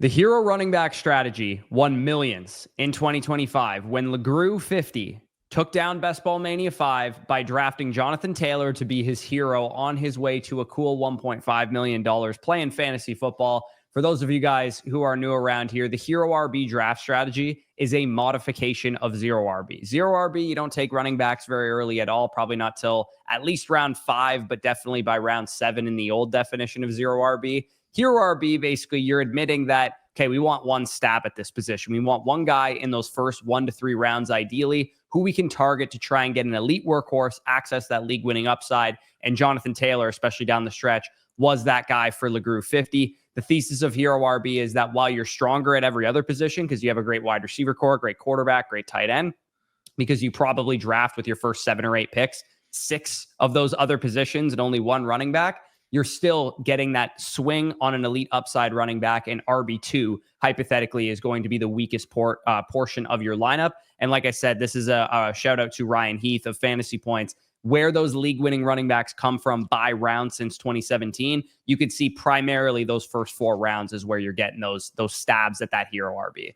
The hero running back strategy won millions in 2025 when LeGrew 50 took down Best Ball Mania 5 by drafting Jonathan Taylor to be his hero on his way to a cool $1.5 million playing fantasy football. For those of you guys who are new around here, the Hero RB draft strategy is a modification of Zero RB. Zero RB, you don't take running backs very early at all, probably not till at least round 5, but definitely by round 7 in the old definition of Zero RB. Hero RB, basically, you're admitting that, okay, we want one stab at this position. We want one guy in those first 1 to 3 rounds, ideally, who we can target to try and get an elite workhorse, access that league-winning upside. And Jonathan Taylor, especially down the stretch, was that guy for LeGrew 50. The thesis of Hero RB is that while you're stronger at every other position, because you have a great wide receiver core, great quarterback, great tight end, because you probably draft with your first 7 or 8 picks, 6 of those other positions and only 1 running back, you're still getting that swing on an elite upside running back, and RB2 hypothetically is going to be the weakest portion of your lineup. And like I said, this is a shout out to Ryan Heath of Fantasy Points. Where those league-winning running backs come from by round since 2017, you could see primarily those first 4 rounds is where you're getting those stabs at that hero RB.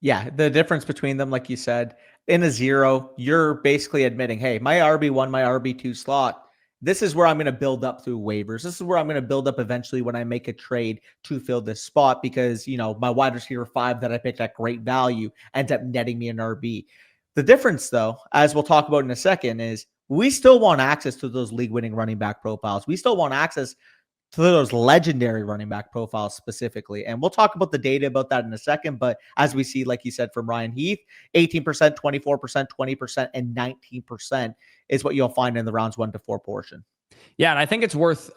Yeah, the difference between them, like you said, in a zero, you're basically admitting, hey, my RB1, my RB2 slot, this is where I'm going to build up through waivers. This is where I'm going to build up eventually when I make a trade to fill this spot because, my wide receiver 5 that I picked at great value ends up netting me an RB. The difference, though, as we'll talk about in a second, is we still want access to those league-winning running back profiles. We still want access to those legendary running back profiles specifically. And we'll talk about the data about that in a second. But as we see, like you said, from Ryan Heath, 18%, 24%, 20%, and 19% is what you'll find in the rounds 1 to 4 portion. Yeah, and I think it's worth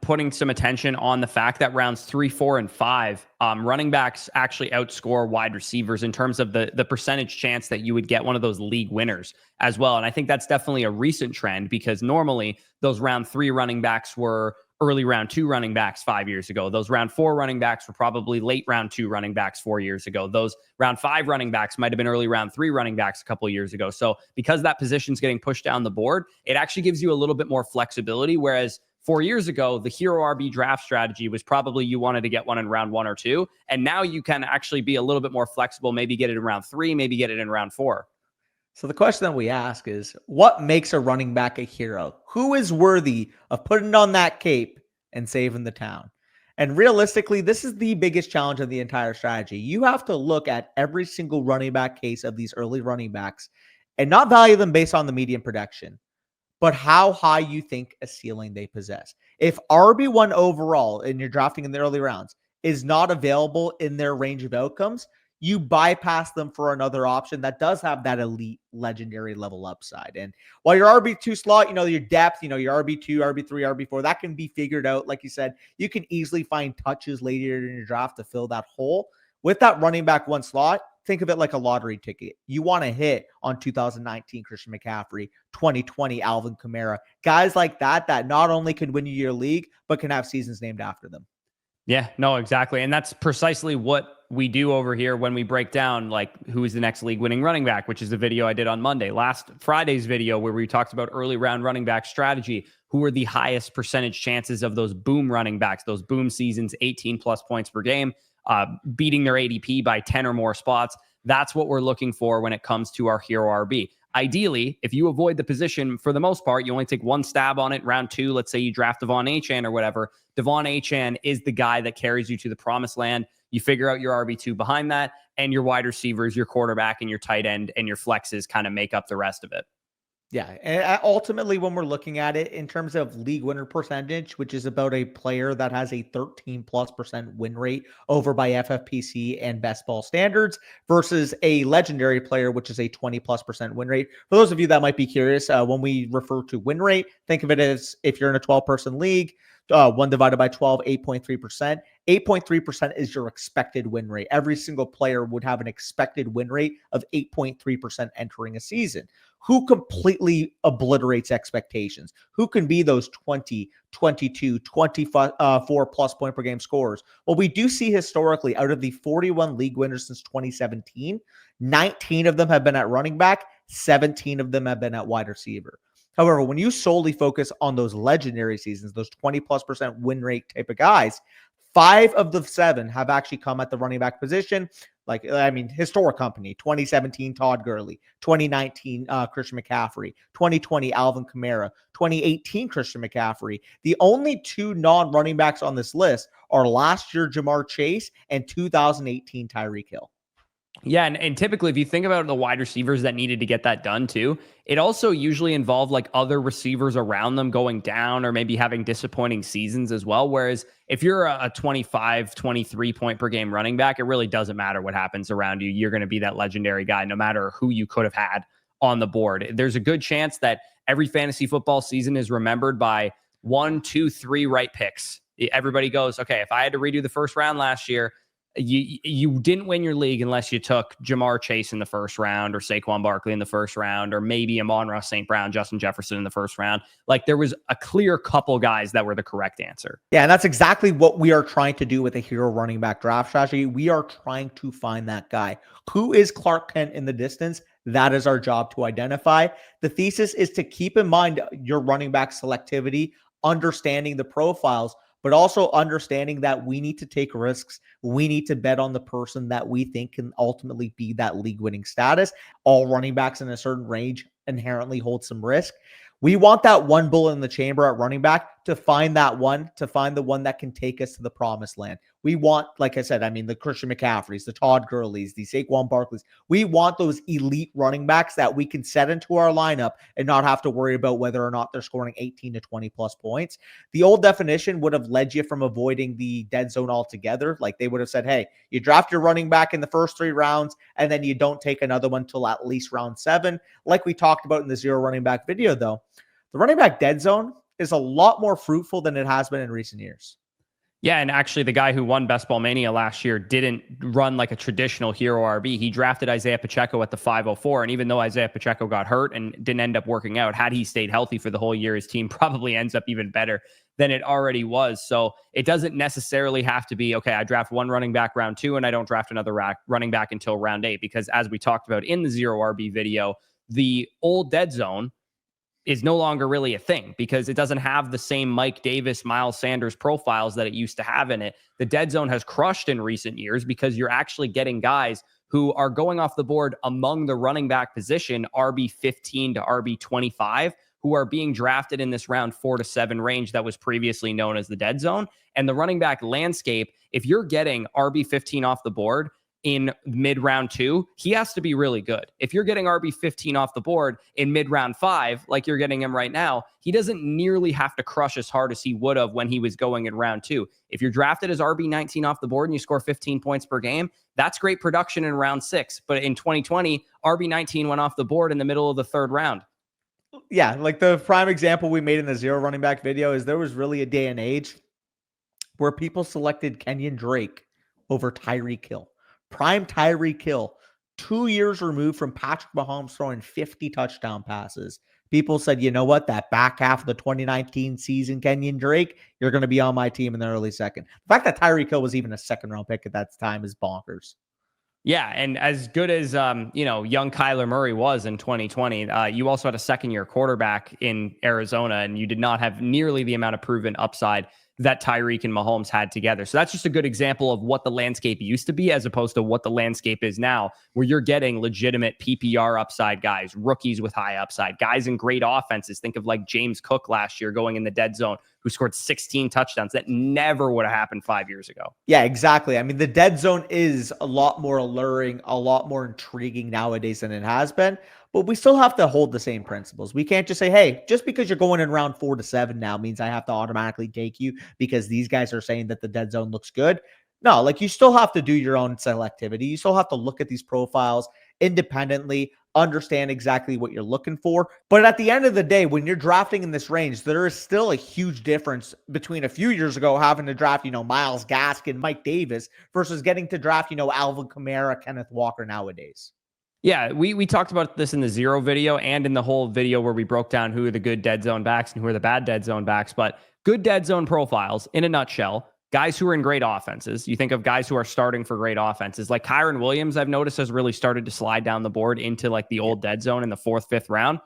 putting some attention on the fact that rounds 3, 4, and 5, running backs actually outscore wide receivers in terms of the percentage chance that you would get one of those league winners as well. And I think that's definitely a recent trend because normally those round 3 running backs were early round 2 running backs 5 years ago. Those round 4 running backs were probably late round 2 running backs 4 years ago. Those round 5 running backs might have been early round 3 running backs a couple of years ago. So because that position's getting pushed down the board, it actually gives you a little bit more flexibility. Whereas 4 years ago, the Hero RB draft strategy was probably you wanted to get one in round 1 or 2. And now you can actually be a little bit more flexible, maybe get it in round 3, maybe get it in round 4. So the question that we ask is, what makes a running back a hero? Who is worthy of putting on that cape and saving the town? And realistically, this is the biggest challenge of the entire strategy. You have to look at every single running back case of these early running backs and not value them based on the median production, but how high you think a ceiling they possess. If RB1 overall, and you're drafting in the early rounds, is not available in their range of outcomes, you bypass them for another option that does have that elite legendary level upside. And while your RB2 slot, your depth, your RB2, RB3, RB4, that can be figured out. Like you said, you can easily find touches later in your draft to fill that hole. With that running back 1 slot, think of it like a lottery ticket. You want to hit on 2019 Christian McCaffrey, 2020 Alvin Kamara, guys like that not only can win you your league, but can have seasons named after them. Yeah, no, exactly. And that's precisely what we do over here when we break down, like, who is the next league winning running back, which is the video I did on Monday. Last Friday's video where we talked about early round running back strategy, who are the highest percentage chances of those boom running backs, those boom seasons, 18 plus points per game, beating their ADP by 10 or more spots. That's what we're looking for when it comes to our Hero RB. Ideally, if you avoid the position, for the most part, you only take 1 stab on it. Round 2, let's say you draft Devon Achane or whatever. Devon Achane is the guy that carries you to the promised land. You figure out your RB2 behind that, and your wide receivers, your quarterback, and your tight end, and your flexes kind of make up the rest of it. Yeah, and ultimately, when we're looking at it in terms of league winner percentage, which is about a player that has a 13+% win rate over by FFPC and best ball standards versus a legendary player, which is a 20+% win rate. For those of you that might be curious, when we refer to win rate, think of it as if you're in a 12-person league, 1 divided by 12, 8.3%. 8.3% is your expected win rate. Every single player would have an expected win rate of 8.3% entering a season. Who completely obliterates expectations? Who can be those 20, 22, 24 plus point per game scorers? Well, we do see historically out of the 41 league winners since 2017, 19 of them have been at running back, 17 of them have been at wide receiver. However, when you solely focus on those legendary seasons, those 20+% win rate type of guys, 5 of the 7 have actually come at the running back position. Like, I mean, historic company, 2017, Todd Gurley, 2019, Christian McCaffrey, 2020, Alvin Kamara, 2018, Christian McCaffrey. The only 2 non-running backs on this list are last year, Jamar Chase, and 2018, Tyreek Hill. Yeah, and typically, if you think about the wide receivers that needed to get that done too, it also usually involved like other receivers around them going down or maybe having disappointing seasons as well. Whereas if you're a 25, 23 point per game running back, it really doesn't matter what happens around you. You're going to be that legendary guy no matter who you could have had on the board. There's a good chance that every fantasy football season is remembered by 1, 2, 3 right picks. Everybody goes, okay, if I had to redo the first round last year, you didn't win your league unless you took Jamar Chase in the first round or Saquon Barkley in the first round or maybe Amon-Ra St. Brown, Justin Jefferson in the first round. Like there was a clear couple guys that were the correct answer. Yeah, and that's exactly what we are trying to do with a hero running back draft strategy. We are trying to find that guy. Who is Clark Kent in the distance? That is our job to identify. The thesis is to keep in mind your running back selectivity, understanding the profiles, but also understanding that we need to take risks. We need to bet on the person that we think can ultimately be that league-winning status. All running backs in a certain range inherently hold some risk. We want that one bullet in the chamber at running back to find that one, to find the one that can take us to the promised land. We want, like I said, I mean, the Christian McCaffreys, the Todd Gurleys, the Saquon Barkleys. We want those elite running backs that we can set into our lineup and not have to worry about whether or not they're scoring 18 to 20 plus points. The old definition would have led you from avoiding the dead zone altogether. Like they would have said, hey, you draft your running back in the first 3 rounds, and then you don't take another one till at least round 7. Like we talked about in the zero running back video, though, the running back dead zone is a lot more fruitful than it has been in recent years. Yeah, and actually the guy who won Best Ball Mania last year didn't run like a traditional hero RB. He drafted Isaiah Pacheco at the 504, and even though Isaiah Pacheco got hurt and didn't end up working out, had he stayed healthy for the whole year, his team probably ends up even better than it already was. So it doesn't necessarily have to be, okay, I draft one running back round 2 and I don't draft another running back until round 8, because as we talked about in the zero RB video, the old dead zone is no longer really a thing because it doesn't have the same Mike Davis, Miles Sanders profiles that it used to have in it. The dead zone has crushed in recent years because you're actually getting guys who are going off the board among the running back position, RB 15 to RB 25, who are being drafted in this round 4 to 7 range that was previously known as the dead zone. And the running back landscape, if you're getting RB 15 off the board in mid round 2, he has to be really good. If you're getting RB 15 off the board in mid round 5, like you're getting him right now, he doesn't nearly have to crush as hard as he would have when he was going in round 2. If you're drafted as RB 19 off the board and you score 15 points per game, that's great production in round 6. But in 2020, RB 19 went off the board in the middle of the 3rd round. Yeah, like the prime example we made in the zero running back video is there was really a day and age where people selected Kenyon Drake over Tyreek Hill. Prime Tyreek Hill, 2 years removed from Patrick Mahomes throwing 50 touchdown passes. People said, you know what, that back half of the 2019 season, Kenyon Drake, you're going to be on my team in the early second. The fact that Tyreek Hill was even a 2nd-round pick at that time is bonkers. Yeah, and as good as young Kyler Murray was in 2020, you also had a 2nd-year quarterback in Arizona, and you did not have nearly the amount of proven upside that Tyreek and Mahomes had together. So that's just a good example of what the landscape used to be as opposed to what the landscape is now, where you're getting legitimate PPR upside guys, rookies with high upside, guys in great offenses. Think of like James Cook last year going in the dead zone, who scored 16 touchdowns. That never would have happened 5 years ago. Yeah, exactly. I mean, the dead zone is a lot more alluring, a lot more intriguing nowadays than it has been. But we still have to hold the same principles. We can't just say, hey, just because you're going in round 4 to 7 now means I have to automatically take you because these guys are saying that the dead zone looks good. No, like you still have to do your own selectivity. You still have to look at these profiles independently, understand exactly what you're looking for. But at the end of the day, when you're drafting in this range, there is still a huge difference between a few years ago having to draft, Myles Gaskin, Mike Davis versus getting to draft, Alvin Kamara, Kenneth Walker nowadays. Yeah, we talked about this in the zero video and in the whole video where we broke down who are the good dead zone backs and who are the bad dead zone backs. But good dead zone profiles, in a nutshell, guys who are in great offenses. You think of guys who are starting for great offenses. Like Kyron Williams, I've noticed, has really started to slide down the board into like the old dead zone in the 4th, 5th round.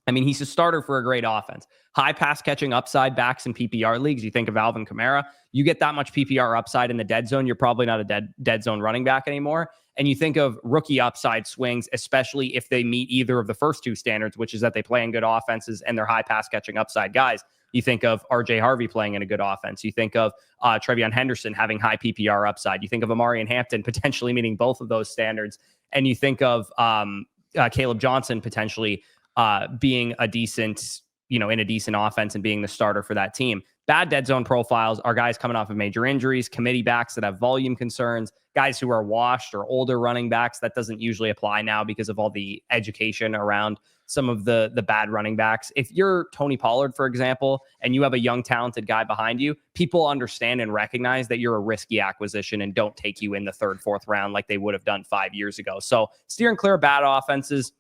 I mean, he's a starter for a great offense. High pass catching upside backs in PPR leagues. You think of Alvin Kamara, you get that much PPR upside in the dead zone, you're probably not a dead zone running back anymore. And you think of rookie upside swings, especially if they meet either of the first two standards, which is that they play in good offenses and they're high pass catching upside guys. You think of RJ Harvey playing in a good offense. You think of Trevion Henderson having high PPR upside. You think of Amari and Hampton potentially meeting both of those standards. And you think of Caleb Johnson potentially being a decent, in a decent offense and being the starter for that team. Bad dead zone profiles are guys coming off of major injuries, committee backs that have volume concerns, guys who are washed or older running backs. That doesn't usually apply now because of all the education around some of the bad running backs. If you're Tony Pollard, for example, and you have a young, talented guy behind you, people understand and recognize that you're a risky acquisition and don't take you in the third, fourth round like they would have done 5 years ago. So steering clear of bad offenses,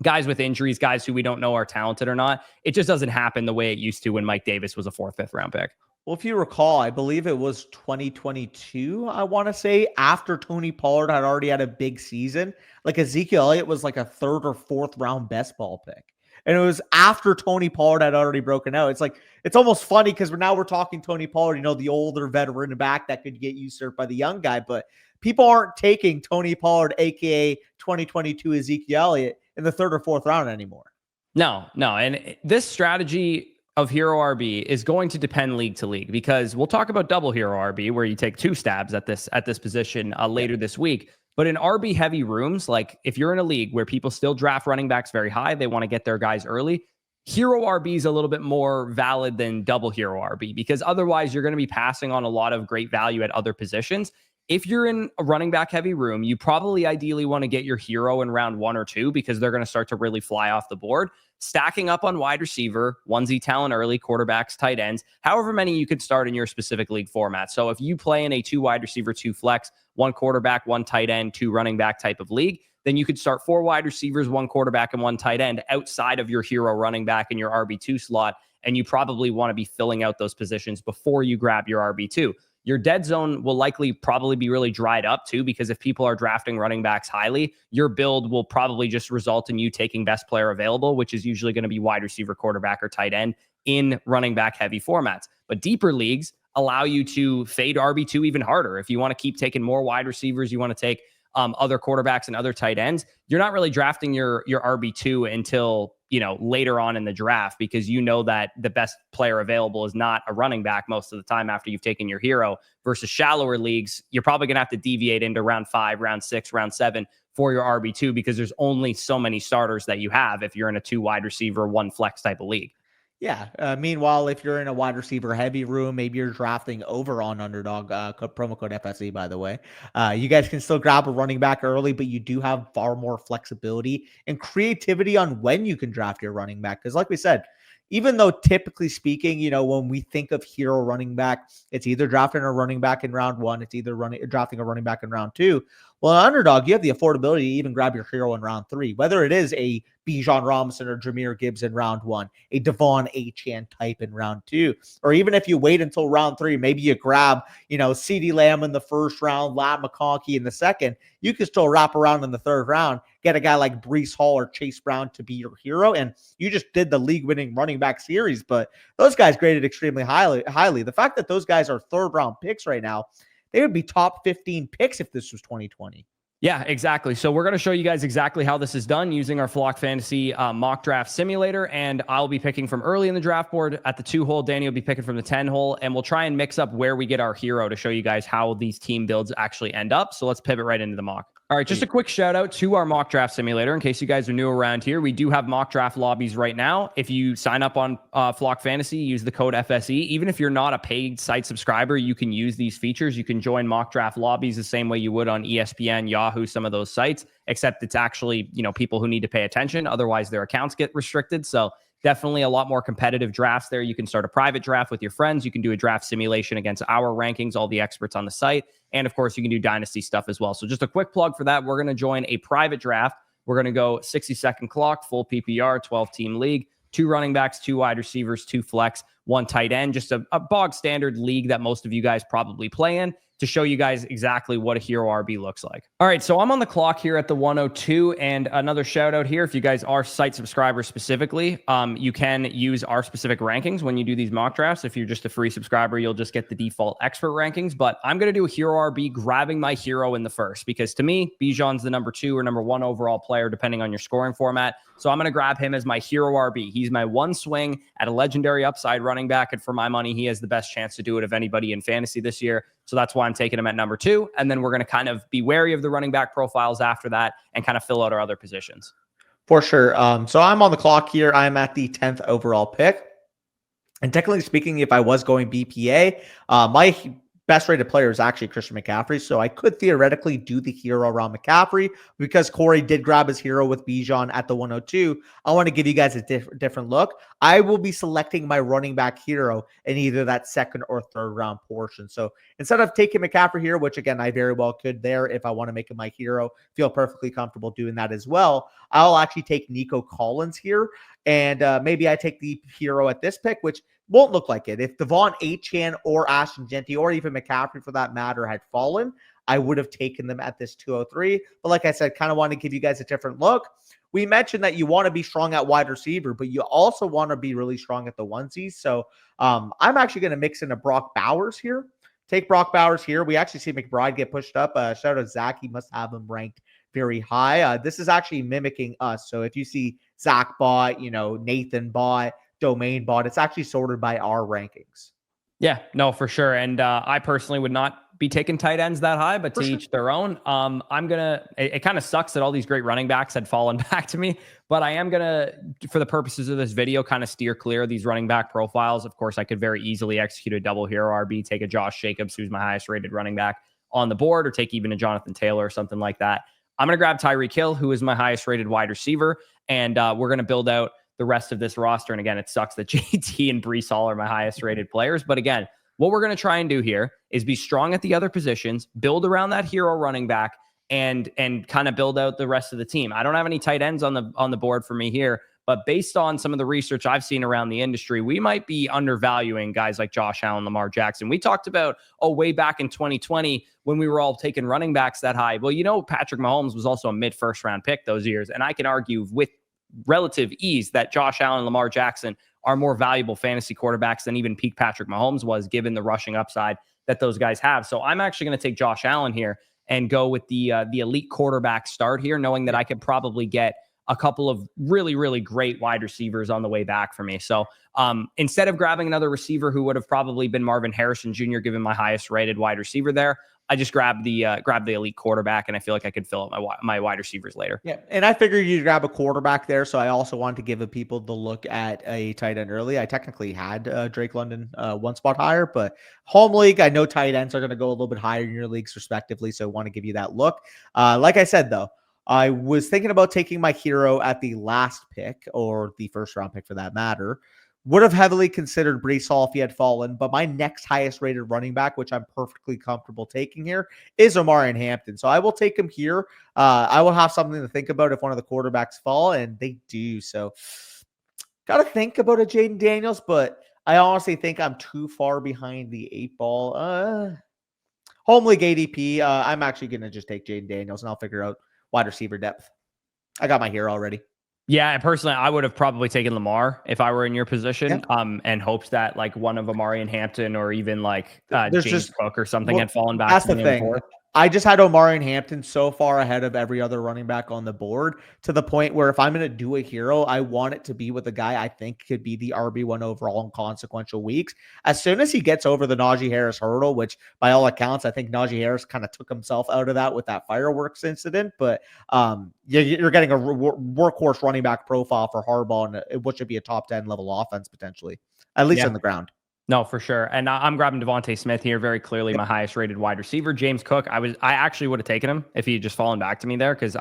guys with injuries, guys who we don't know are talented or not. It just doesn't happen the way it used to when Mike Davis was a 4th, 5th round pick. Well, if you recall, I believe it was 2022, I want to say, after Tony Pollard had already had a big season. Like Ezekiel Elliott was like a 3rd or 4th round best ball pick. And it was after Tony Pollard had already broken out. It's like, it's almost funny because now we're talking Tony Pollard, the older veteran back that could get usurped by the young guy. But people aren't taking Tony Pollard, aka 2022 Ezekiel Elliott, in the 3rd or 4th round anymore. No. And this strategy of hero RB is going to depend league to league, because we'll talk about double hero RB where you take 2 stabs at this position later this week. But in RB heavy rooms, like if you're in a league where people still draft running backs very high, they want to get their guys early, hero RB is a little bit more valid than double hero RB, because otherwise you're going to be passing on a lot of great value at other positions. If you're in a running back heavy room, you probably ideally want to get your hero in round 1 or 2 because they're going to start to really fly off the board. Stacking up on wide receiver, onesie talent early, quarterbacks, tight ends, however many you could start in your specific league format. So if you play in a 2 wide receiver, 2 flex, 1 quarterback, 1 tight end, 2 running back type of league, then you could start 4 wide receivers, 1 quarterback, and 1 tight end outside of your hero running back in your RB2 slot. And you probably want to be filling out those positions before you grab your RB2. Your dead zone will probably be really dried up too, because if people are drafting running backs highly, your build will probably just result in you taking best player available, which is usually going to be wide receiver, quarterback, or tight end in running back heavy formats. But deeper leagues allow you to fade RB2 even harder. If you want to keep taking more wide receivers, you want to take other quarterbacks and other tight ends, you're not really drafting your RB2 until later on in the draft, because that the best player available is not a running back most of the time after you've taken your hero. Versus shallower leagues, you're probably going to have to deviate into round 5, round 6, round 7 for your RB2, because there's only so many starters that you have if you're in a 2 wide receiver, 1 flex type of league. Yeah. Meanwhile, if you're in a wide receiver heavy room, maybe you're drafting over on Underdog, promo code FSE, by the way. You guys can still grab a running back early, but you do have far more flexibility and creativity on when you can draft your running back. Because like we said, even though typically speaking, when we think of hero running back, it's either drafting a running back in round 1, it's either drafting a running back in round 2. Well, in Underdog, you have the affordability to even grab your hero in round 3, whether it is a Bijan Robinson or Jahmyr Gibbs in round 1, a Devon Achane type in round 2, or even if you wait until round 3, maybe you grab, CeeDee Lamb in the 1st round, Ladd McConkey in the 2nd, you can still wrap around in the 3rd round, get a guy like Breece Hall or Chase Brown to be your hero, and you just did the league-winning running back series, but those guys graded extremely highly. The fact that those guys are 3rd round picks right now, they would be top 15 picks if this was 2020. Yeah, exactly. So we're going to show you guys exactly how this is done using our Flock Fantasy mock draft simulator. And I'll be picking from early in the draft board at the 2 hole. Danny will be picking from the 10 hole. And we'll try and mix up where we get our hero to show you guys how these team builds actually end up. So let's pivot right into the mock. All right, just a quick shout out to our mock draft simulator. In case you guys are new around here, we do have mock draft lobbies right now. If you sign up on Flock Fantasy, use the code FSE. Even if you're not a paid site subscriber, you can use these features. You can join mock draft lobbies the same way you would on ESPN, Yahoo, some of those sites, except it's actually, people who need to pay attention. Otherwise, their accounts get restricted. So definitely a lot more competitive drafts there. You can start a private draft with your friends. You can do a draft simulation against our rankings, all the experts on the site. And of course, you can do dynasty stuff as well. So just a quick plug for that. We're going to join a private draft. We're going to go 60-second clock, full PPR, 12-team league, 2 running backs, 2 wide receivers, 2 flex, 1 tight end. Just a bog standard league that most of you guys probably play in. to show you guys exactly what a hero RB looks like. All right, so I'm on the clock here at the 102, and another shout out here. If you guys are site subscribers specifically, you can use our specific rankings when you do these mock drafts. If you're just a free subscriber, you'll just get the default expert rankings, but I'm going to do a hero RB grabbing my hero in the first, because to me, Bijan's the number 2 or number 1 overall player, depending on your scoring format. So I'm going to grab him as my hero RB. He's my one swing at a legendary upside running back, and for my money, he has the best chance to do it of anybody in fantasy this year. So that's why I'm taking him at number 2. And then we're going to kind of be wary of the running back profiles after that and kind of fill out our other positions. For sure. So I'm on the clock here. I'm at the 10th overall pick. And technically speaking, if I was going BPA, my best rated player is actually Christian McCaffrey. So I could theoretically do the hero around McCaffrey, because Corey did grab his hero with Bijan at the 102. I want to give you guys a different look. I will be selecting my running back hero in either that second or third round portion. So instead of taking McCaffrey here, which again, I very well could there if I want to make him my hero, feel perfectly comfortable doing that as well, I'll actually take Nico Collins here. And maybe I take the hero at this pick, which won't look like it. If Devon Achane or Ashton Genty or even McCaffrey for that matter had fallen, I would have taken them at this 203. But like I said, kind of want to give you guys a different look. We mentioned that you want to be strong at wide receiver, but you also want to be really strong at the onesies. So I'm actually going to mix in a Brock Bowers here. Take Brock Bowers here. We actually see McBride get pushed up. Shout out Zach. He must have him ranked very high. This is actually mimicking us. So if you see Zach bot, Nathan bot, Domain bot, it's actually sorted by our rankings. Yeah, no, for sure. And I personally would not be taking tight ends that high, but to each their own. It kind of sucks that all these great running backs had fallen back to me, but I am going to, for the purposes of this video, kind of steer clear of these running back profiles. Of course, I could very easily execute a double hero RB, take a Josh Jacobs, who's my highest rated running back on the board, or take even a Jonathan Taylor or something like that. I'm going to grab Tyreek Hill, who is my highest rated wide receiver, and we're going to build out the rest of this roster. And again, it sucks that JT and Breece Hall are my highest rated players. But again, what we're going to try and do here is be strong at the other positions, build around that hero running back, and kind of build out the rest of the team. I don't have any tight ends on the board for me here, but based on some of the research I've seen around the industry, we might be undervaluing guys like Josh Allen, Lamar Jackson. We talked about, way back in 2020 when we were all taking running backs that high. Well, Patrick Mahomes was also a mid-first round pick those years. And I can argue with relative ease that Josh Allen and Lamar Jackson are more valuable fantasy quarterbacks than even peak Patrick Mahomes was, given the rushing upside that those guys have. So I'm actually going to take Josh Allen here and go with the elite quarterback start here, knowing that I could probably get a couple of really, really great wide receivers on the way back for me. So instead of grabbing another receiver who would have probably been Marvin Harrison Jr., given my highest rated wide receiver there, I just grabbed the elite quarterback, and I feel like I could fill out my wide receivers later. Yeah, and I figured you'd grab a quarterback there, so I also wanted to give the people the look at a tight end early. I technically had Drake London one spot higher, but home league, I know tight ends are going to go a little bit higher in your leagues respectively, so I want to give you that look. Like I said, though, I was thinking about taking my hero at the last pick, or the first round pick for that matter. Would have heavily considered Breece Hall if he had fallen, but my next highest rated running back, which I'm perfectly comfortable taking here, is Omarion Hampton. So I will take him here. I will have something to think about if one of the quarterbacks fall, and they do. So got to think about a Jaden Daniels, but I honestly think I'm too far behind the 8-ball. Home league ADP, I'm actually going to just take Jaden Daniels, and I'll figure out wide receiver depth. I got my hero already. Yeah, personally, I would have probably taken Lamar if I were in your position, and hopes that like one of Omarion Hampton or even like James Cook or something had fallen back. That's the thing. I just had Omarion Hampton so far ahead of every other running back on the board, to the point where if I'm going to do a hero, I want it to be with a guy I think could be the RB1 overall in consequential weeks. As soon as he gets over the Najee Harris hurdle, which by all accounts, I think Najee Harris kind of took himself out of that with that fireworks incident. But you're getting a workhorse running back profile for Harbaugh, and what should be a top 10 level offense potentially, at least on the ground. No, for sure. And I'm grabbing Devontae Smith here. Very clearly my highest rated wide receiver. James Cook, I actually would have taken him if he had just fallen back to me there, because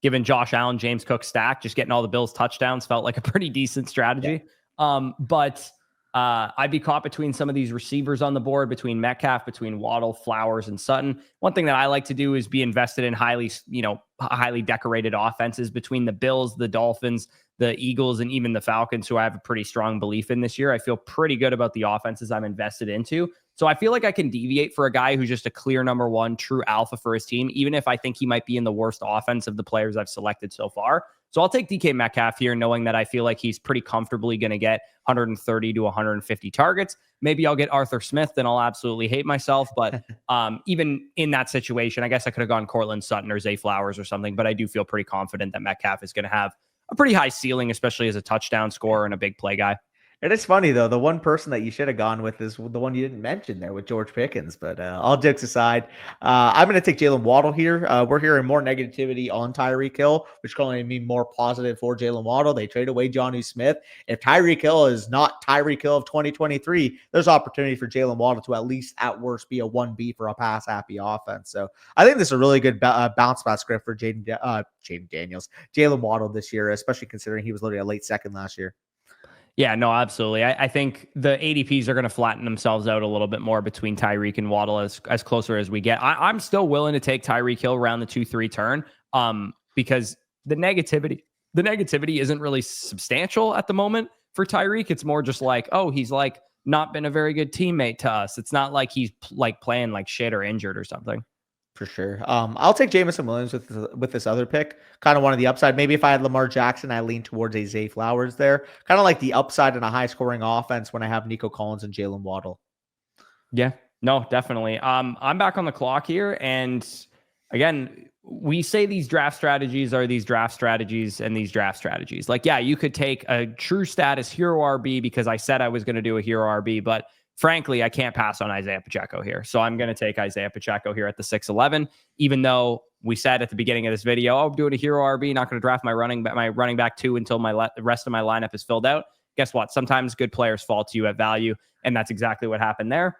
given Josh Allen, James Cook stack, just getting all the Bills touchdowns felt like a pretty decent strategy. Yeah. But I'd be caught between some of these receivers on the board, between Metcalf, between Waddle, Flowers, and Sutton. One thing that I like to do is be invested in highly decorated offenses between the Bills, the Dolphins, the Eagles, and even the Falcons, who I have a pretty strong belief in this year. I feel pretty good about the offenses I'm invested into. So I feel like I can deviate for a guy who's just a clear number one, true alpha for his team, even if I think he might be in the worst offense of the players I've selected so far. So I'll take DK Metcalf here, knowing that I feel like he's pretty comfortably going to get 130 to 150 targets. Maybe I'll get Arthur Smith, then I'll absolutely hate myself. But even in that situation, I guess I could have gone Cortland Sutton or Zay Flowers or something, but I do feel pretty confident that Metcalf is going to have a pretty high ceiling, especially as a touchdown scorer and a big play guy. It is funny, though. The one person that you should have gone with is the one you didn't mention there with George Pickens. But all jokes aside, I'm going to take Jalen Waddle here. We're hearing more negativity on Tyreek Hill, which can only mean more positive for Jalen Waddle. They trade away Jonnu Smith. If Tyreek Hill is not Tyreek Hill of 2023, there's opportunity for Jalen Waddle to at least, at worst, be a 1B for a pass-happy offense. So I think this is a really good bounce back script for Jalen Waddle this year, especially considering he was literally a late second last year. Yeah, no, absolutely. I think the ADPs are going to flatten themselves out a little bit more between Tyreek and Waddle as closer as we get. I'm still willing to take Tyreek Hill around the 2-3 turn because the negativity isn't really substantial at the moment for Tyreek. It's more just like, oh, he's like not been a very good teammate to us. It's not like he's like playing like shit or injured or something. For sure. I'll take Jameson Williams with this other pick. Kind of one of the upside. Maybe if I had Lamar Jackson, I lean towards a Zay Flowers there. Kind of like the upside in a high scoring offense when I have Nico Collins and Jalen Waddle. Yeah, no, definitely. I'm back on the clock here. And again, we say these draft strategies are these draft strategies and these draft strategies. Like, yeah, you could take a true status hero RB because I said I was going to do a hero RB, but frankly, I can't pass on Isaiah Pacheco here. So I'm going to take Isaiah Pacheco here at the 6'11", even though we said at the beginning of this video, oh, I'm doing a hero RB, not going to draft my running back 2 until the rest of my lineup is filled out. Guess what? Sometimes good players fall to you at value, and that's exactly what happened there.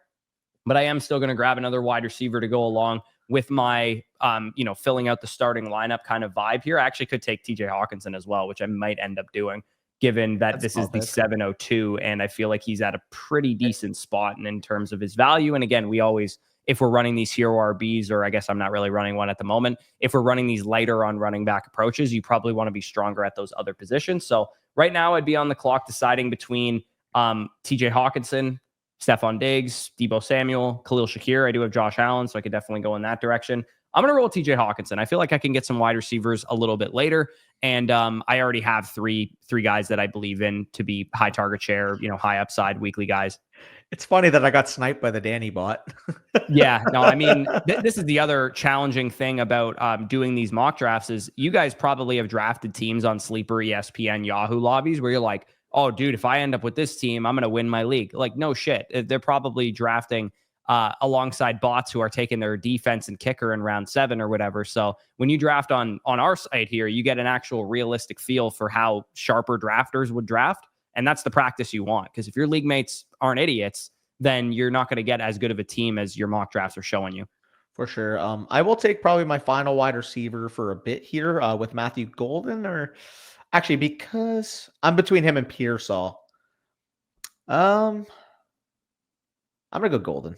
But I am still going to grab another wide receiver to go along with my, filling out the starting lineup kind of vibe here. I actually could take TJ Hawkinson as well, which I might end up doing, given that this is the 702, and I feel like he's at a pretty decent spot in terms of his value. And again, we always, if we're running these hero RBs, or I guess I'm not really running one at the moment, if we're running these lighter on running back approaches, you probably want to be stronger at those other positions. So right now I'd be on the clock deciding between TJ Hawkinson, Stephon Diggs, Deebo Samuel, Khalil Shakir. I do have Josh Allen, so I could definitely go in that direction. I'm going to roll TJ Hawkinson. I feel like I can get some wide receivers a little bit later. And I already have three guys that I believe in to be high target share, high upside weekly guys. It's funny that I got sniped by the Danny bot. Yeah, no, I mean, this is the other challenging thing about doing these mock drafts is you guys probably have drafted teams on Sleeper, ESPN, Yahoo lobbies where you're like, oh, dude, if I end up with this team, I'm going to win my league. Like, no shit. They're probably drafting alongside bots who are taking their defense and kicker in round 7 or whatever. So when you draft on our site here, you get an actual realistic feel for how sharper drafters would draft. And that's the practice you want. Because if your league mates aren't idiots, then you're not going to get as good of a team as your mock drafts are showing you. For sure. I will take probably my final wide receiver for a bit here with Matthew Golden, or actually because I'm between him and Pearsall. I'm going to go Golden.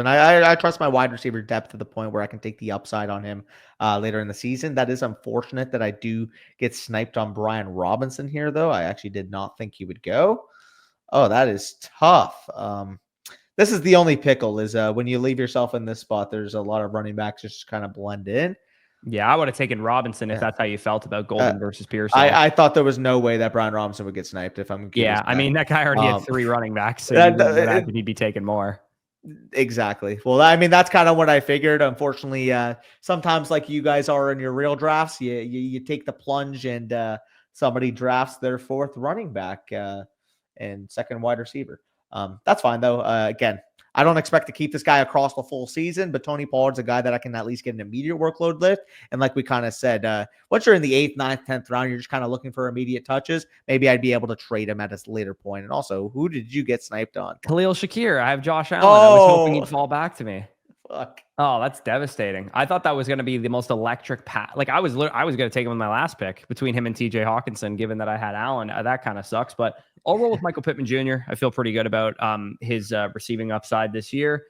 I trust my wide receiver depth to the point where I can take the upside on him later in the season. That is unfortunate that I do get sniped on Brian Robinson here, though. I actually did not think he would go. Oh, that is tough. This is the only pickle is when you leave yourself in this spot, there's a lot of running backs just kind of blend in. Yeah, I would have taken Robinson if that's how you felt about Golden versus Pearsall. I thought there was no way that Brian Robinson would get sniped if I'm Yeah, I mean, that guy already had 3 running backs, so you would imagine he'd be taking more. Exactly. Well, I mean, that's kind of what I figured. Unfortunately, sometimes like you guys are in your real drafts, you take the plunge and somebody drafts their 4th running back and 2nd wide receiver. That's fine, though. Again, I don't expect to keep this guy across the full season, but Tony Pollard's a guy that I can at least get an immediate workload lift. And like we kind of said, once you're in the 8th, 9th, 10th round, you're just kind of looking for immediate touches. Maybe I'd be able to trade him at a later point. And also, who did you get sniped on? Khalil Shakir. I have Josh Allen. I was hoping he'd fall back to me. Fuck. Oh, that's devastating. I thought that was going to be the most electric pass. Like I was going to take him with my last pick between him and TJ Hawkinson, given that I had Allen. That kind of sucks, but I'll roll with Michael Pittman Jr. I feel pretty good about his receiving upside this year.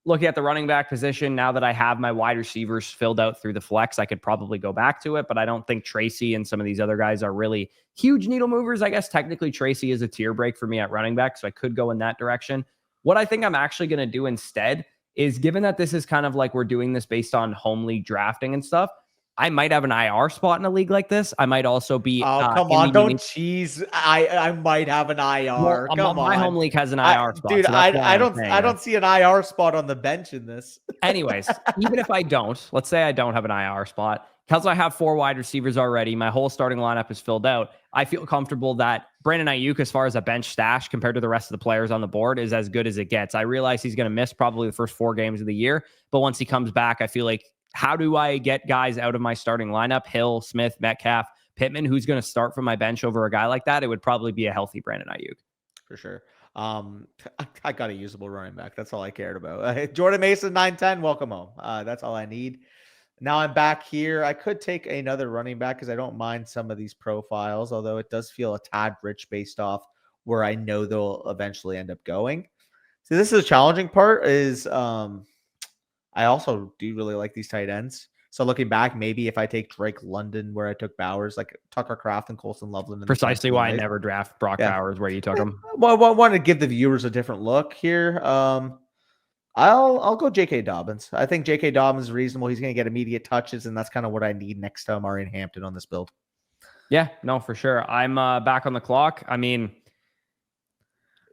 Looking at the running back position, now that I have my wide receivers filled out through the flex, I could probably go back to it, but I don't think Tracy and some of these other guys are really huge needle movers. I guess technically Tracy is a tier break for me at running back, so I could go in that direction. What I think I'm actually going to do instead is, given that this is kind of like we're doing this based on home league drafting and stuff, I might have an IR spot in a league like this. I might also be Oh, come in on. the Don't cheese. I might have an well, IR. Come my home on. league has an IR spot, Dude, so that's why I I'm don't saying I this. don't see an IR spot on the bench in this. Anyways, even if I don't, let's say I don't have an IR spot, because I have 4 wide receivers already, my whole starting lineup is filled out. I feel comfortable that Brandon Ayuk, as far as a bench stash compared to the rest of the players on the board, is as good as it gets. I realize he's going to miss probably the first 4 games of the year, but once he comes back, I feel like, how do I get guys out of my starting lineup? Hill, Smith, Metcalf, Pittman, who's going to start from my bench over a guy like that? It would probably be a healthy Brandon Ayuk. For sure. I got a usable running back. That's all I cared about. Jordan Mason, 910. Welcome home. That's all I need. Now I'm back here. I could take another running back because I don't mind some of these profiles, although it does feel a tad rich based off where I know they'll eventually end up going. So this is the challenging part is I also do really like these tight ends. So looking back, maybe if I take Drake London where I took Bowers, like Tucker Kraft and Colson Loveland. Precisely why I never draft Brock Bowers where you took him. Well, I want to give the viewers a different look here. I'll go J.K. Dobbins. I think J.K. Dobbins is reasonable. He's going to get immediate touches, and that's kind of what I need next to Marion Hampton on this build. Yeah, no, for sure. I'm back on the clock. I mean,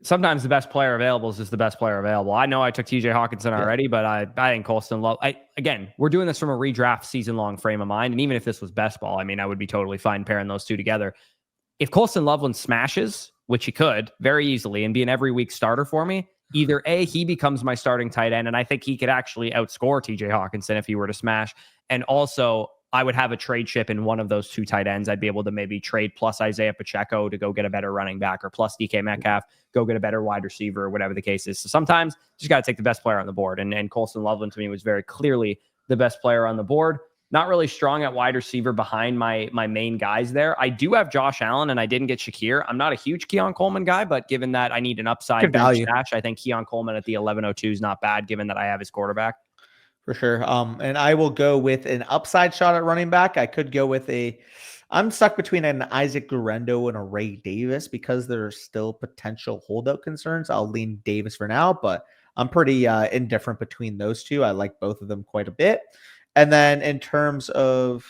sometimes the best player available is just the best player available. I know I took TJ Hawkinson already, but I think Colston Love. Again, we're doing this from a redraft season-long frame of mind, and even if this was best ball, I mean, I would be totally fine pairing those two together. If Colston Loveland smashes, which he could very easily, and be an every week starter for me, either A, he becomes my starting tight end, and I think he could actually outscore TJ Hawkinson if he were to smash. And also, I would have a trade chip in one of those 2 tight ends. I'd be able to maybe trade plus Isaiah Pacheco to go get a better running back, or plus DK Metcalf, go get a better wide receiver, or whatever the case is. So sometimes you just got to take the best player on the board. And Colston Loveland to me was very clearly the best player on the board. Not really strong at wide receiver behind my main guys there. I do have Josh Allen, and I didn't get Shakir. I'm not a huge Keon Coleman guy, but given that I need an upside bench stash, I think Keon Coleman at the 1102 is not bad, given that I have his quarterback. For sure. And I will go with an upside shot at running back. I could go with I'm stuck between an Isaac Guerendo and a Ray Davis because there's still potential holdout concerns. I'll lean Davis for now, but I'm pretty indifferent between those two. I like both of them quite a bit. And then in terms of,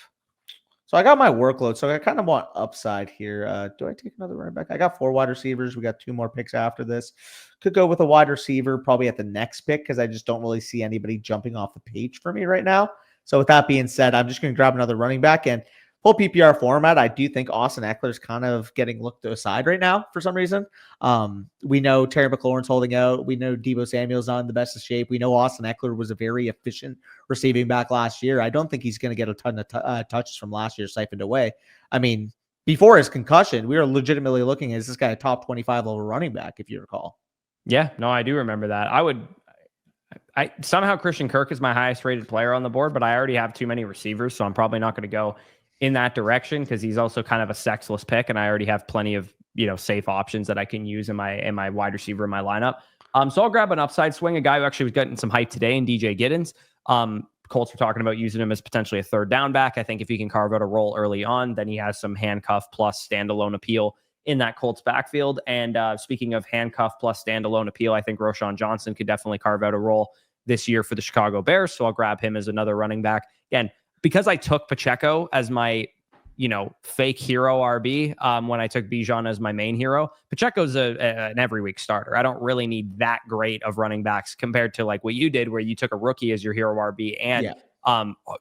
so I got my workload, so I kind of want upside here. Do I take another running back? I got 4 wide receivers. We got 2 more picks after this. Could go with a wide receiver probably at the next pick because I just don't really see anybody jumping off the page for me right now. So with that being said, I'm just going to grab another running back. And full PPR format, I do think Austin Eckler is kind of getting looked aside right now for some reason. We know Terry McLaurin's holding out. We know Deebo Samuel's not in the best of shape. We know Austin Eckler was a very efficient receiving back last year. I don't think he's going to get a ton of touches from last year siphoned away. I mean, before his concussion, we were legitimately looking at, is this guy a top 25 level running back, if you recall? Yeah, no, I do remember that. I somehow Christian Kirk is my highest rated player on the board, but I already have too many receivers, so I'm probably not going to go in that direction because he's also kind of a sexless pick, and I already have plenty of safe options that I can use in my wide receiver in my lineup. So I'll grab an upside swing, a guy who actually was getting some hype today in DJ Giddens. Colts were talking about using him as potentially a 3rd down back. I think if he can carve out a role early on, then he has some handcuff plus standalone appeal in that Colts backfield. And speaking of handcuff plus standalone appeal, I think Roschon Johnson could definitely carve out a role this year for the Chicago Bears. So I'll grab him as another running back. Again, because I took Pacheco as my, fake hero RB when I took Bijan as my main hero, Pacheco's an every week starter. I don't really need that great of running backs compared to like what you did, where you took a rookie as your hero RB and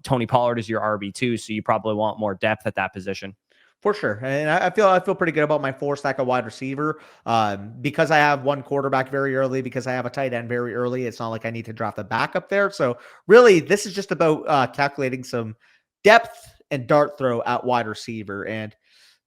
Tony Pollard as your RB2. So you probably want more depth at that position. For sure. And I feel pretty good about my 4 stack of wide receiver because I have 1 quarterback very early, because I have a tight end very early. It's not like I need to draft a backup there. So really, this is just about calculating some depth and dart throw at wide receiver. And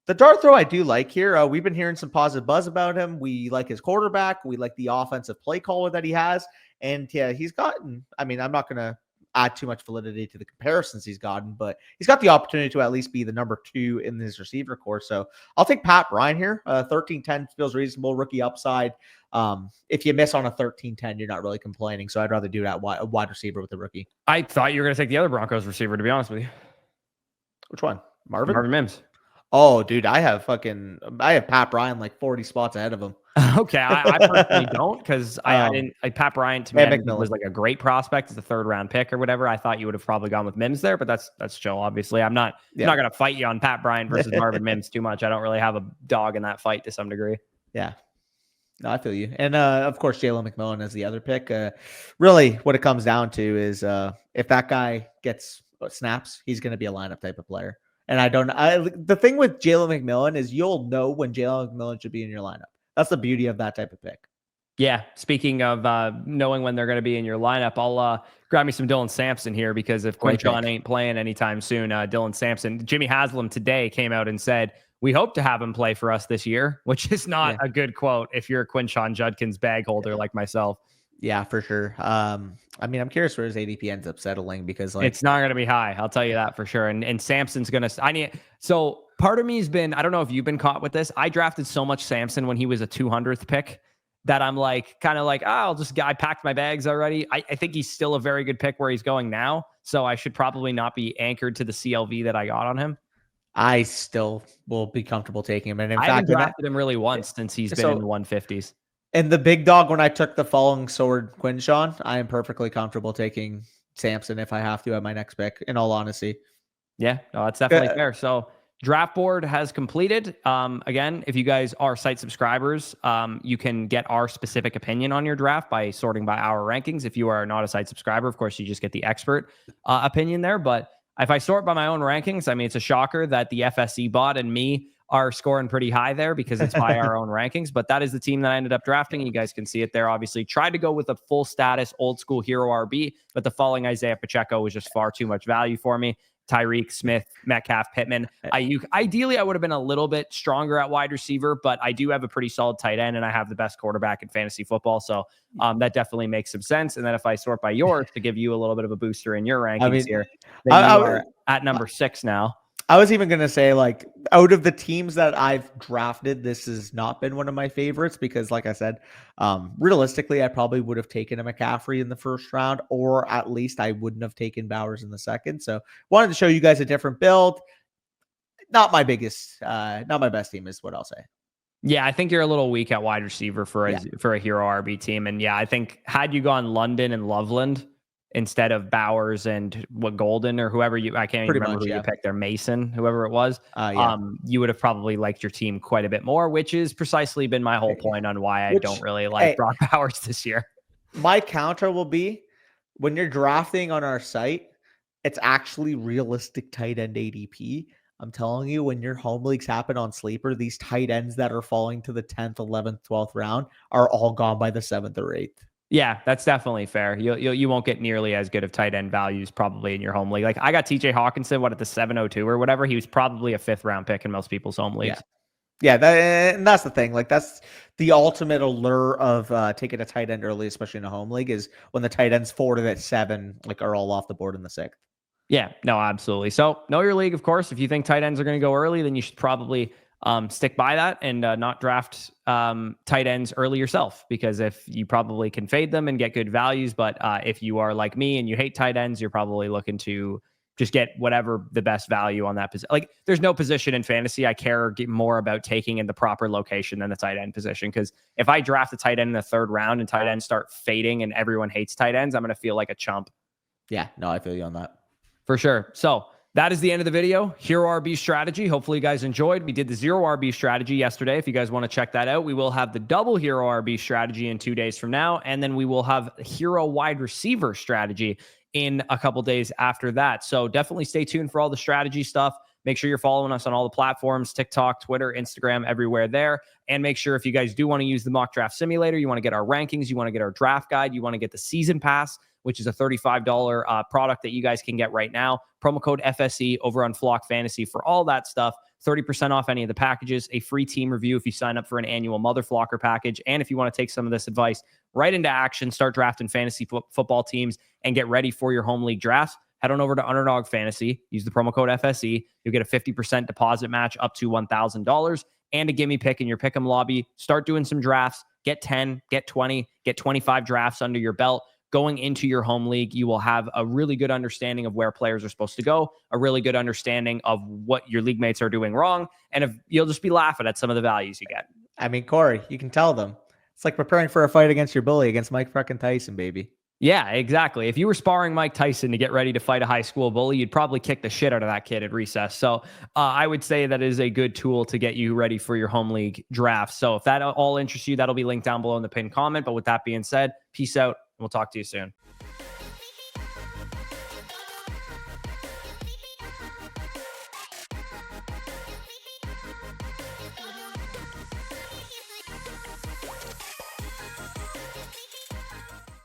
the dart throw I do like here. We've been hearing some positive buzz about him. We like his quarterback. We like the offensive play caller that he has. And yeah, he's gotten, I'm not going to add too much validity to the comparisons he's gotten, but he's got the opportunity to at least be the number 2 in his receiver core. So I'll take Pat Bryant here. 13-10 feels reasonable. Rookie upside. If you miss on a 13-10, you're not really complaining. So I'd rather do that wide receiver with the rookie. I thought you were going to take the other Broncos receiver, to be honest with you. Which one? Marvin Mims. Oh, dude, I have Pat Bryant like 40 spots ahead of him. Okay, I personally don't because I Um, didn't like Pat Bryant to me. and I didn't think was McMillan. like a great prospect as a third round pick or whatever. I thought you would have probably gone with Mims there, but that's chill. Obviously, I'm not Yeah. gonna fight you on Pat Bryant versus Marvin Mims too much. I don't really have a dog in that fight to some degree. Yeah. No, I feel you. And of course, Jalen McMillan as the other pick. Really, what it comes down to is if that guy gets snaps, he's going to be a lineup type of player. And the thing with Jalen McMillan is you'll know when Jalen McMillan should be in your lineup. That's the beauty of that type of pick. Yeah. Speaking of knowing when they're going to be in your lineup, I'll grab me some Dylan Sampson here because if Great Quinshon pick. ain't playing anytime soon, Dylan Sampson, Jimmy Haslam today came out and said, we hope to have him play for us this year, which is not Yeah. a good quote if you're a Quinshon Judkins bag holder like myself. Yeah, for sure. I mean, I'm curious where his ADP ends up settling because, like, It's not going to be high. I'll tell you that for sure. And Samson's going to, so part of me's been, I don't know if you've been caught with this. I drafted so much Samson when he was a 200th pick that I'm like, kind of like, I packed my bags already. I think he's still a very good pick where he's going now. So I should probably not be anchored to the CLV that I got on him. I still will be comfortable taking him. And in I fact, haven't drafted him really once since he's been in the 150s. And the big dog, when I took the falling sword Quinshon, I am perfectly comfortable taking Samson if I have to at my next pick, in all honesty. Yeah, no, that's definitely fair. So draft board has completed. Again, if you guys are site subscribers, you can get our specific opinion on your draft by sorting by our rankings. If you are not a site subscriber, of course, you just get the expert opinion there. But if I sort by my own rankings, I mean, it's a shocker that the FSE bot and me are scoring pretty high there because it's by our own rankings. But that is the team that I ended up drafting. You guys can see it there. Obviously, tried to go with a full status old school hero RB, but the falling Isaiah Pacheco was just far too much value for me. Tyreek, Smith, Metcalf, Pittman, Ayuk. Ideally, I would have been a little bit stronger at wide receiver, but I do have a pretty solid tight end, and I have the best quarterback in fantasy football. So that definitely makes some sense. And then if I sort by yours to give you a little bit of a booster in your rankings here, then you are at number 6 now. I was even going to say, like, out of the teams that I've drafted, this has not been one of my favorites because, like I said, realistically, I probably would have taken a McCaffrey in the first round, or at least I wouldn't have taken Bowers in the second. So wanted to show you guys a different build. Not my best team is what I'll say. Yeah, I think you're a little weak at wide receiver for a hero RB team. And yeah, I think had you gone London and Loveland instead of Bowers and Golden or whoever I can't even remember who you picked there, Mason, whoever it was, you would have probably liked your team quite a bit more, which is precisely been my whole point on why I don't really like Brock Bowers this year. My counter will be when you're drafting on our site, it's actually realistic tight end ADP. I'm telling you, when your home leagues happen on Sleeper, these tight ends that are falling to the 10th, 11th, 12th round are all gone by the 7th or 8th. Yeah, that's definitely fair. You won't get nearly as good of tight end values probably in your home league. Like I got TJ Hawkinson, at the 702 or whatever. He was probably a 5th round pick in most people's home leagues. Yeah, and that's the thing. Like that's the ultimate allure of taking a tight end early, especially in a home league, is when the tight ends 4 to that 7 like are all off the board in the 6th. Yeah, no, absolutely. So know your league, of course. If you think tight ends are going to go early, then you should probably stick by that and not draft tight ends early yourself, because if you probably can fade them and get good values. But if you are like me and you hate tight ends, you're probably looking to just get whatever the best value on that position. Like there's no position in fantasy I care more about taking in the proper location than the tight end position. Because if I draft a tight end in the 3rd round and tight ends start fading and everyone hates tight ends, I'm going to feel like a chump. Yeah, no, I feel you on that. For sure. So that is the end of the video. Hero RB strategy. Hopefully you guys enjoyed. We did the 0 RB strategy yesterday. If you guys want to check that out, we will have the double hero RB strategy in 2 days from now. And then we will have hero wide receiver strategy in a couple days after that. So definitely stay tuned for all the strategy stuff. Make sure you're following us on all the platforms, TikTok, Twitter, Instagram, everywhere there. And make sure if you guys do want to use the mock draft simulator, you want to get our rankings, you want to get our draft guide, you want to get the season pass, which is a $35 product that you guys can get right now. Promo code FSE over on Flock Fantasy for all that stuff. 30% off any of the packages, a free team review if you sign up for an annual Mother Flocker package. And if you want to take some of this advice right into action, start drafting fantasy football teams and get ready for your home league drafts, head on over to Underdog Fantasy. Use the promo code FSE. You'll get a 50% deposit match up to $1,000 and a gimme pick in your pick'em lobby. Start doing some drafts. Get 10, get 20, get 25 drafts under your belt. going into your home league, you will have a really good understanding of where players are supposed to go, a really good understanding of what your league mates are doing wrong, and if you'll just be laughing at some of the values you get. I mean, Corey, you can tell them. It's like preparing for a fight against your bully, against Mike fucking Tyson, baby. Yeah, exactly. If you were sparring Mike Tyson to get ready to fight a high school bully, you'd probably kick the shit out of that kid at recess. So I would say that is a good tool to get you ready for your home league draft. So if that all interests you, that'll be linked down below in the pinned comment. But with that being said, peace out. We'll talk to you soon.